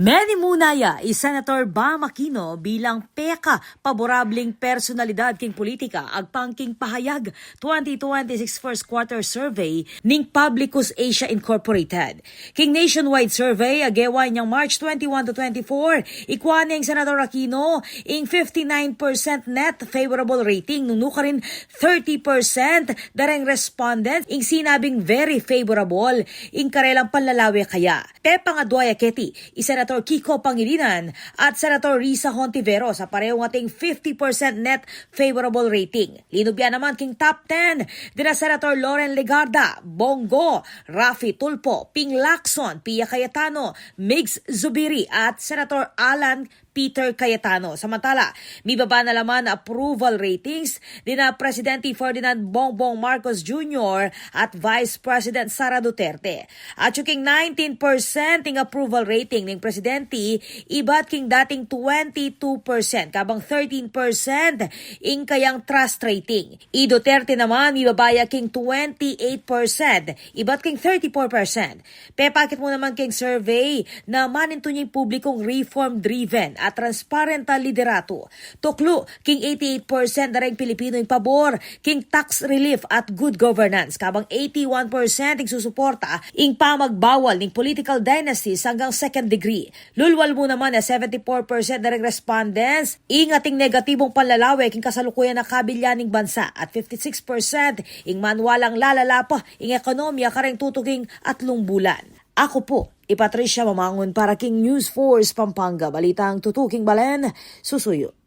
Manny Munaya, Senator Bam Aquino bilang peka paborableng personalidad king politika agpangking pahayag 2026 first quarter survey ning Publicus Asia Incorporated. King nationwide survey ageway niyang March 21 to 24 ikwaning Senator Aquino ing 59% net favorable rating nunuka rin 30% dareng respondent ing sinabing very favorable ing karelang panlalawi kaya. Pepa nga duaya keti, Senator Kiko Pangilinan at Senator Risa Hontiveros sa pareho ating 50% net favorable rating. Linubyan naman king top 10 dina Senator Loren Legarda, Bongo, Rafi Tulfo, Ping Lacson, Pia Cayetano, Migs Zubiri at Senator Alan Peter Cayetano. Samantala, may baba na laman approval ratings dina Presidente Ferdinand Bongbong Marcos Jr. at Vice President Sara Duterte. At yung 19% ng approval rating ng Presidente, iba't king dating 22%, kabang 13% ing kayang trust rating. I Duterte naman, ibabaya king 28%, iba't king 34%. Pepakit mo naman king survey na maninto niyang publikong reform-driven at transparent na liderato. Tuklo, king 88% na rin Pilipino yung pabor, king tax relief at good governance, kabang 81% yung susuporta ing pamagbawal ng political dynasties hanggang second degree. Lulwal mo naman na 74% na rin respondents ing ating negatibong panlalawi king kasalukuyan na kabilyaning bansa at 56% ing manwalang lalala pa ing ekonomiya kareng tutuging 3 bulan. Ako po, Patricia Mamangon para King News Force Pampanga. Balitang tutuking balen, susuyo.